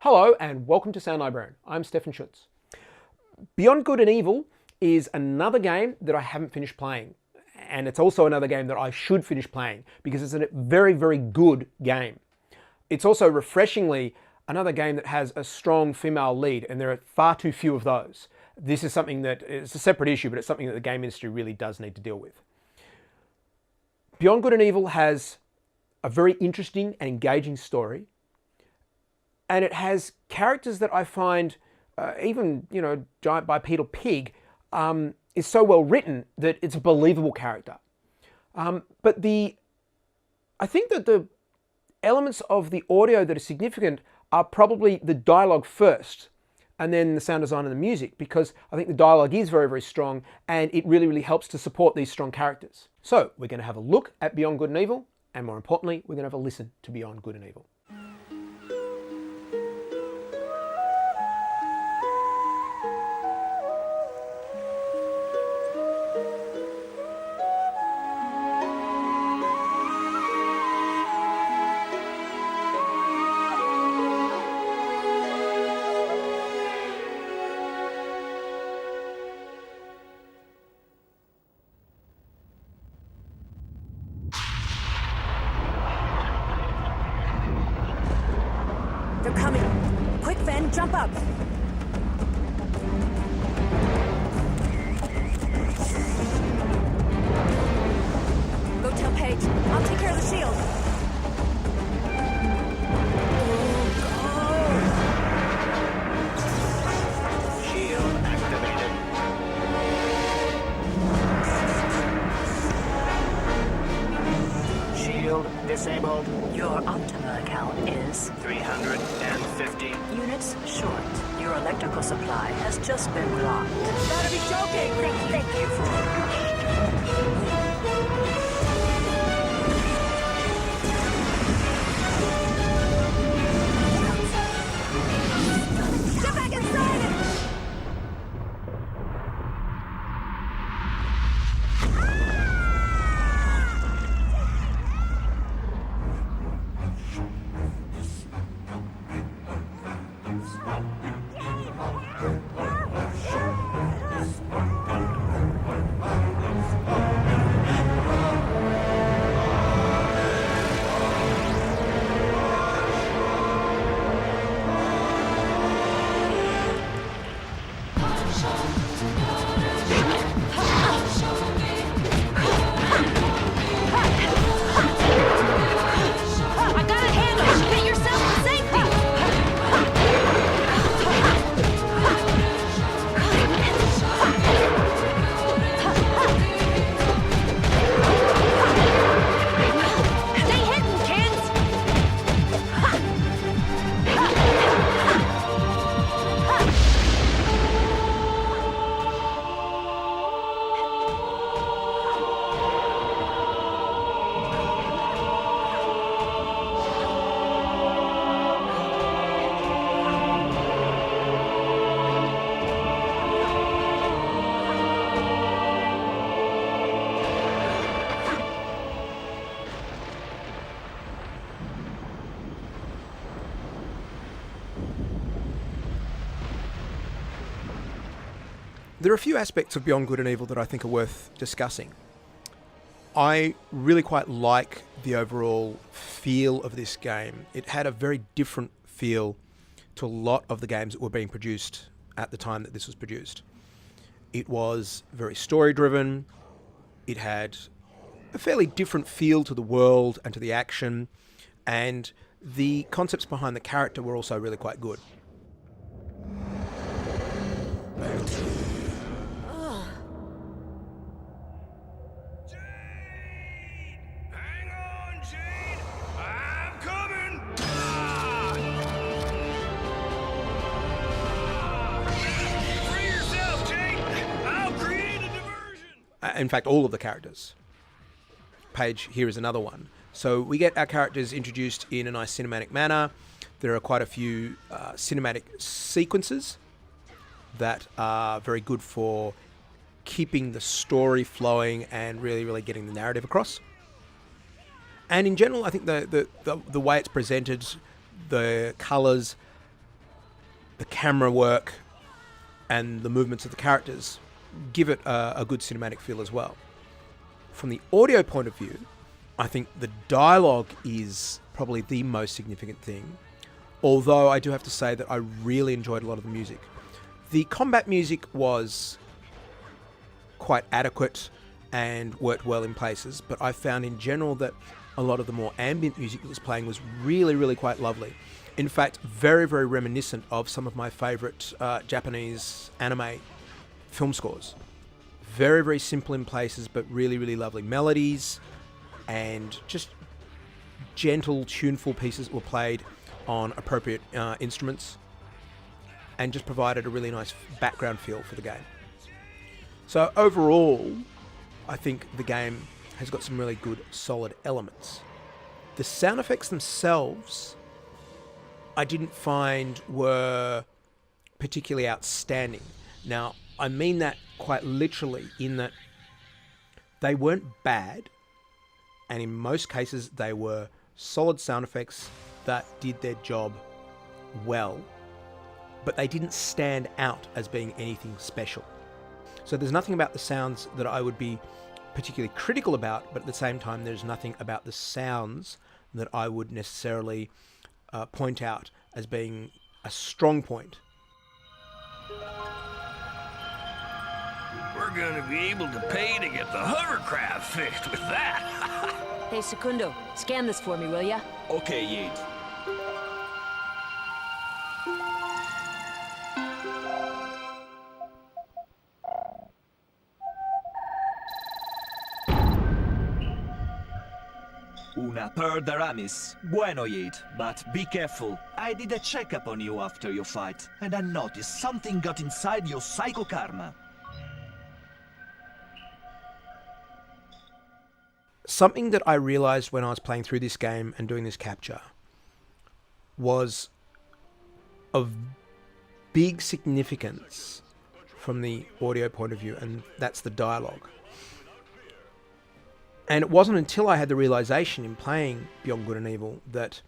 Hello and welcome to Sound Librarian. I'm Stefan Schutz. Beyond Good and Evil is another game that I haven't finished playing. And it's also another game that I should finish playing because it's a very, very good game. It's also refreshingly another game that has a strong female lead, and there are far too few of those. This is something that is a separate issue, but it's something that the game industry really does need to deal with. Beyond Good and Evil has a very interesting and engaging story. And it has characters that I find, even, Giant Bipedal Pig is so well written that it's a believable character. But I think that the elements of the audio that are significant are probably the dialogue first, and then the sound design and the music, because I think the dialogue is very, very strong, and it really, really helps to support these strong characters. So we're going to have a look at Beyond Good and Evil, and more importantly, we're going to have a listen to Beyond Good and Evil. They're coming. Quick, Ven, jump up. Go tell Paige. I'll take care of the shield. Shield activated. Shield disabled. Your Optima account is 350. units short. Your electrical supply has just been blocked. You gotta be joking! Thank you for Get back inside it! I got it handled! Get yourself to safety! Stay hidden, kids! There are a few aspects of Beyond Good and Evil that I think are worth discussing. I really quite like the overall feel of this game. It had a very different feel to a lot of the games that were being produced at the time that this was produced. It was very story-driven. It had a fairly different feel to the world and to the action, and the concepts behind the character were also really quite good. Hang on, Jade! I'm coming! Free yourself, Jade! I'll create a diversion! In fact, all of the characters. Paige here is another one. So we get our characters introduced in a nice cinematic manner. There are quite a few cinematic sequences that are very good for keeping the story flowing and really, really getting the narrative across. And in general, I think the way it's presented, the colours, the camera work and the movements of the characters give it a good cinematic feel as well. From the audio point of view, I think the dialogue is probably the most significant thing, although I do have to say that I really enjoyed a lot of the music. The combat music was quite adequate and worked well in places, but I found in general that a lot of the more ambient music that was playing was really, really quite lovely. In fact, very, very reminiscent of some of my favourite Japanese anime film scores. Very, very simple in places, but really, really lovely melodies and just gentle, tuneful pieces that were played on appropriate instruments and just provided a really nice background feel for the game. So overall, I think the game has got some really good, solid elements. The sound effects themselves, I didn't find were particularly outstanding. Now, I mean that quite literally in that they weren't bad, and in most cases they were solid sound effects that did their job well, but they didn't stand out as being anything special. So there's nothing about the sounds that I would be particularly critical about, but at the same time there's nothing about the sounds that I would necessarily point out as being a strong point. We're gonna be able to pay to get the hovercraft fixed with that. Hey, Secundo, scan this for me, will ya? Okay, Yeet. Una per Daramis. Bueno, Yeet, but be careful. I did a checkup on you after your fight, and I noticed something got inside your psycho karma. Something that I realized when I was playing through this game and doing this capture was of big significance from the audio point of view, and that's the dialogue. And it wasn't until I had the realization in playing Beyond Good and Evil that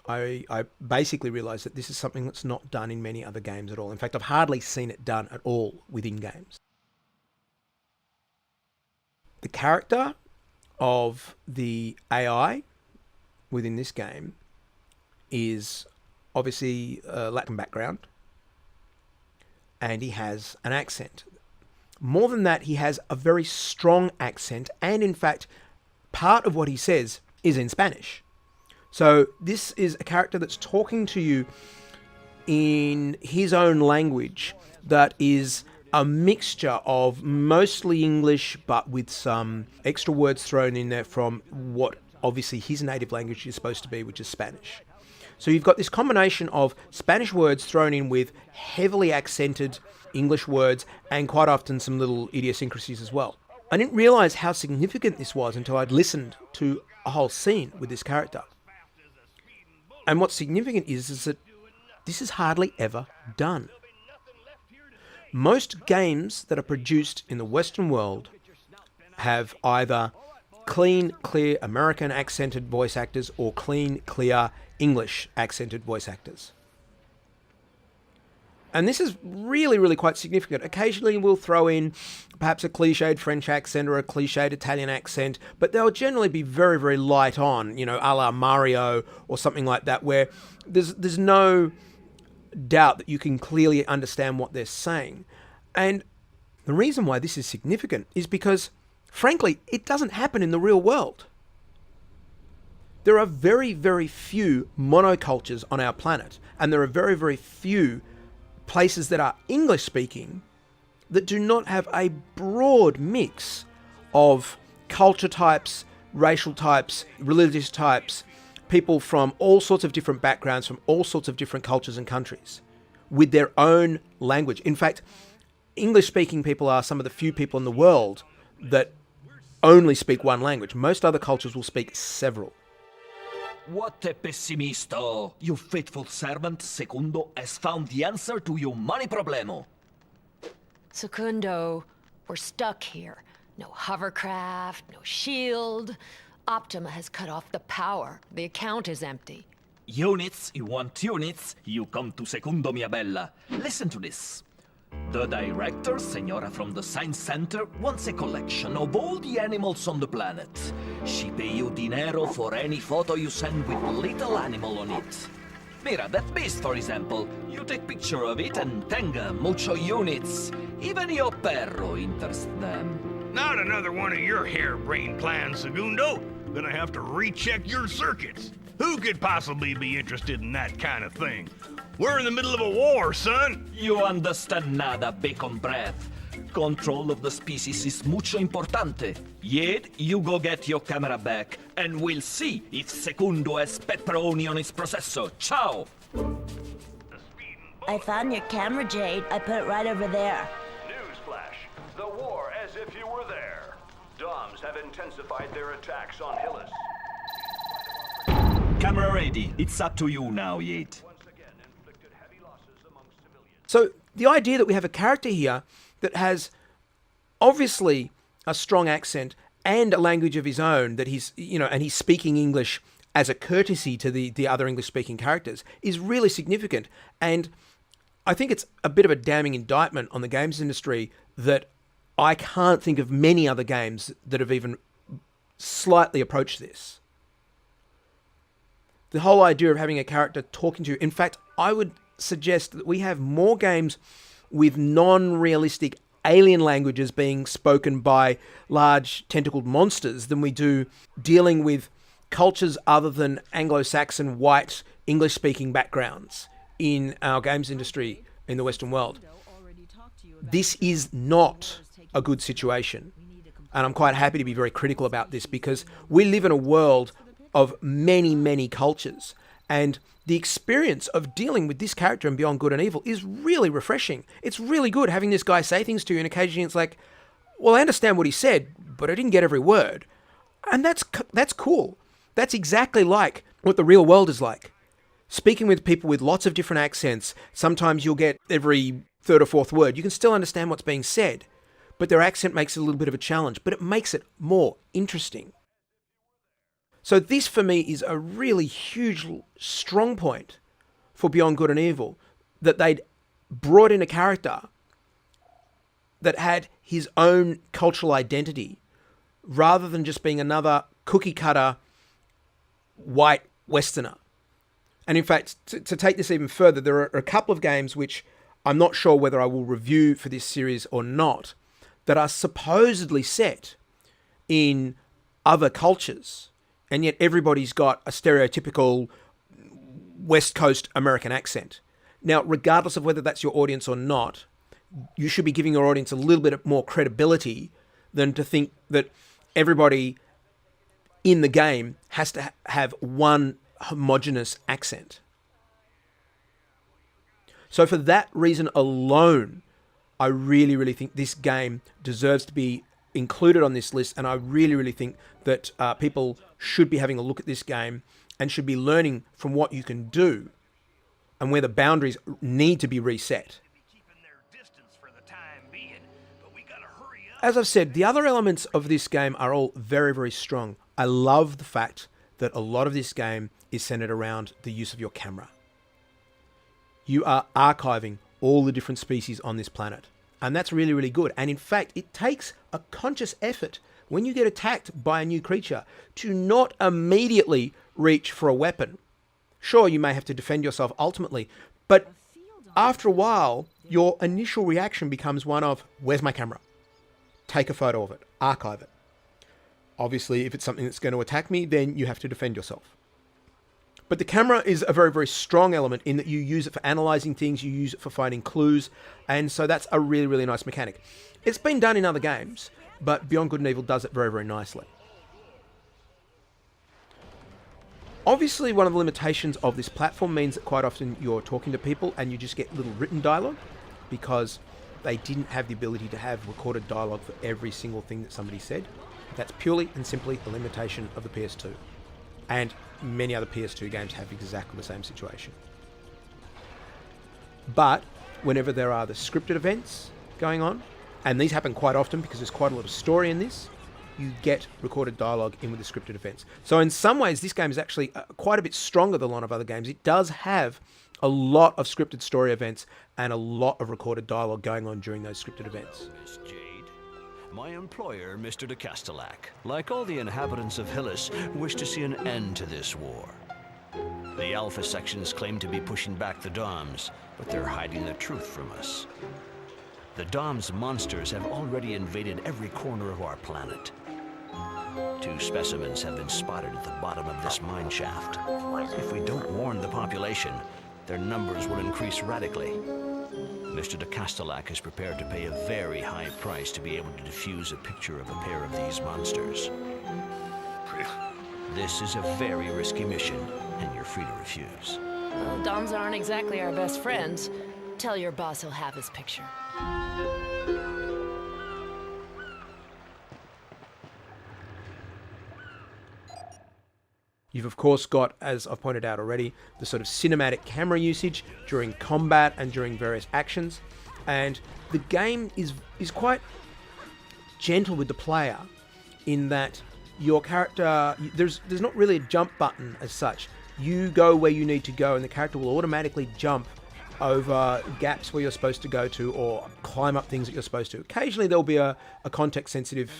I basically realized that this is something that's not done in many other games at all. In fact, I've hardly seen it done at all within games. The character of the AI within this game is obviously a Latin background, and he has an accent. More than that, he has a very strong accent, and in fact, part of what he says is in Spanish. So this is a character that's talking to you in his own language that is a mixture of mostly English, but with some extra words thrown in there from what obviously his native language is supposed to be, which is Spanish. So you've got this combination of Spanish words thrown in with heavily accented English words and quite often some little idiosyncrasies as well. I didn't realize how significant this was until I'd listened to a whole scene with this character. And what's significant is that this is hardly ever done. Most games that are produced in the Western world have either clean, clear American accented voice actors or clean, clear English accented voice actors. And this is really, really quite significant. Occasionally we'll throw in perhaps a cliched French accent or a cliched Italian accent, but they'll generally be very, very light on, you know, a la Mario or something like that, where there's no doubt that you can clearly understand what they're saying. And the reason why this is significant is because, frankly, it doesn't happen in the real world. There are very, very few monocultures on our planet, and there are very, very few places that are English speaking that do not have a broad mix of culture types, racial types, religious types, people from all sorts of different backgrounds, from all sorts of different cultures and countries, with their own language. In fact, English speaking people are some of the few people in the world that only speak one language. Most other cultures will speak several. What a pessimisto! Your faithful servant, Secundo, has found the answer to your money problemo. Secundo, we're stuck here. No hovercraft, no shield. Optima has cut off the power. The account is empty. Units, you want units? You come to Secundo Mia Bella. Listen to this. The director, Senora from the Science Center, wants a collection of all the animals on the planet. She pay you dinero for any photo you send with little animal on it. Mira, that beast, for example. You take picture of it and tenga mucho units. Even your perro interests them. Not another one of your harebrained plans, Segundo. Gonna have to recheck your circuits. Who could possibly be interested in that kind of thing? We're in the middle of a war, son. You understand nada, bacon breath. Control of the species is mucho importante. Yet, you go get your camera back, and we'll see if Secundo has pepperoni on his processor. Ciao! I found your camera, Jade. I put it right over there. Newsflash. The war as if you were there. Doms have intensified their attacks on Hillis. Camera ready. It's up to you now, Yate. So the idea that we have a character here that has obviously a strong accent and a language of his own, that he's, and he's speaking English as a courtesy to the other English-speaking characters, is really significant. And I think it's a bit of a damning indictment on the games industry that I can't think of many other games that have even slightly approached this. The whole idea of having a character talking to you. In fact, I would suggest that we have more games with non-realistic alien languages being spoken by large tentacled monsters than we do dealing with cultures other than Anglo-Saxon white English-speaking backgrounds in our games industry in the Western world. This is not a good situation. And I'm quite happy to be very critical about this because we live in a world of many, many cultures. And the experience of dealing with this character in Beyond Good and Evil is really refreshing. It's really good having this guy say things to you, and occasionally it's like, well, I understand what he said, but I didn't get every word. And that's cool. That's exactly like what the real world is like. Speaking with people with lots of different accents, sometimes you'll get every third or fourth word. You can still understand what's being said, but their accent makes it a little bit of a challenge, but it makes it more interesting. So this, for me, is a really huge, strong point for Beyond Good and Evil, that they'd brought in a character that had his own cultural identity, rather than just being another cookie-cutter white Westerner. And in fact, to take this even further, there are a couple of games which I'm not sure whether I will review for this series or not, that are supposedly set in other cultures, and yet everybody's got a stereotypical West Coast American accent. Now, regardless of whether that's your audience or not, you should be giving your audience a little bit more credibility than to think that everybody in the game has to have one homogenous accent. So for that reason alone, I really, really think this game deserves to be included on this list, and I really, really think that people should be having a look at this game and should be learning from what you can do and where the boundaries need to be reset. As I've said, the other elements of this game are all very, very strong. I love the fact that a lot of this game is centered around the use of your camera. You are archiving all the different species on this planet. And that's really, really good. And in fact, it takes a conscious effort when you get attacked by a new creature to not immediately reach for a weapon. Sure, you may have to defend yourself ultimately, but after a while, your initial reaction becomes one of, where's my camera? Take a photo of it, archive it. Obviously, if it's something that's going to attack me, then you have to defend yourself. But the camera is a very, very strong element in that you use it for analysing things, you use it for finding clues, and so that's a really, really nice mechanic. It's been done in other games, but Beyond Good and Evil does it very, very nicely. Obviously, one of the limitations of this platform means that quite often you're talking to people and you just get little written dialogue, because they didn't have the ability to have recorded dialogue for every single thing that somebody said. That's purely and simply a limitation of the PS2. And many other PS2 games have exactly the same situation. But whenever there are the scripted events going on, and these happen quite often because there's quite a lot of story in this, you get recorded dialogue in with the scripted events. So in some ways, this game is actually quite a bit stronger than a lot of other games. It does have a lot of scripted story events and a lot of recorded dialogue going on during those scripted events. Miss Jade. My employer, Mr. de Castellac, like all the inhabitants of Hillis, wish to see an end to this war. The Alpha sections claim to be pushing back the Doms, but they're hiding the truth from us. The Doms monsters have already invaded every corner of our planet. 2 specimens have been spotted at the bottom of this mine shaft. If we don't warn the population, their numbers will increase radically. Mr. de Castellac is prepared to pay a very high price to be able to defuse a picture of a pair of these monsters. This is a very risky mission, and you're free to refuse. Well, Doms aren't exactly our best friends. Tell your boss he'll have his picture. You've of course got, as I've pointed out already, the sort of cinematic camera usage during combat and during various actions. And the game is quite gentle with the player in that your character, there's not really a jump button as such. You go where you need to go and the character will automatically jump over gaps where you're supposed to go to or climb up things that you're supposed to. Occasionally there'll be a context sensitive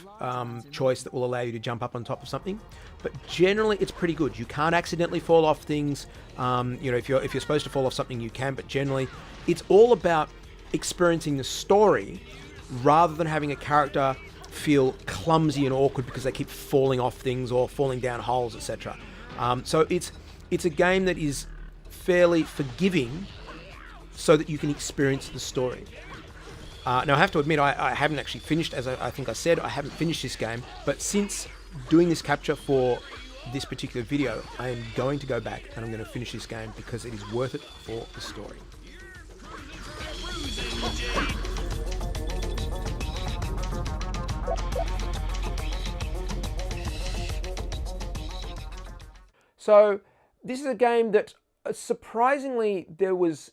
choice that will allow you to jump up on top of something, but generally it's pretty good. You can't accidentally fall off things. If you're supposed to fall off something you can, but generally it's all about experiencing the story rather than having a character feel clumsy and awkward because they keep falling off things or falling down holes, etc. So it's a game that is fairly forgiving so that you can experience the story. Now I have to admit I haven't actually finished, as I think I said, I haven't finished this game, but since doing this capture for this particular video, I am going to go back and I'm going to finish this game because it is worth it for the story. So this is a game that surprisingly there was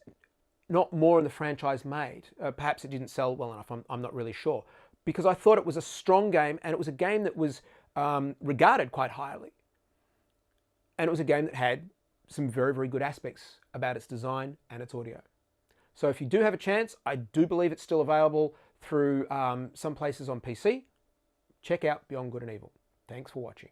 not more in the franchise made. Perhaps it didn't sell well enough, I'm not really sure. Because I thought it was a strong game and it was a game that was regarded quite highly. And it was a game that had some very, very good aspects about its design and its audio. So if you do have a chance, I do believe it's still available through some places on PC. Check out Beyond Good and Evil. Thanks for watching.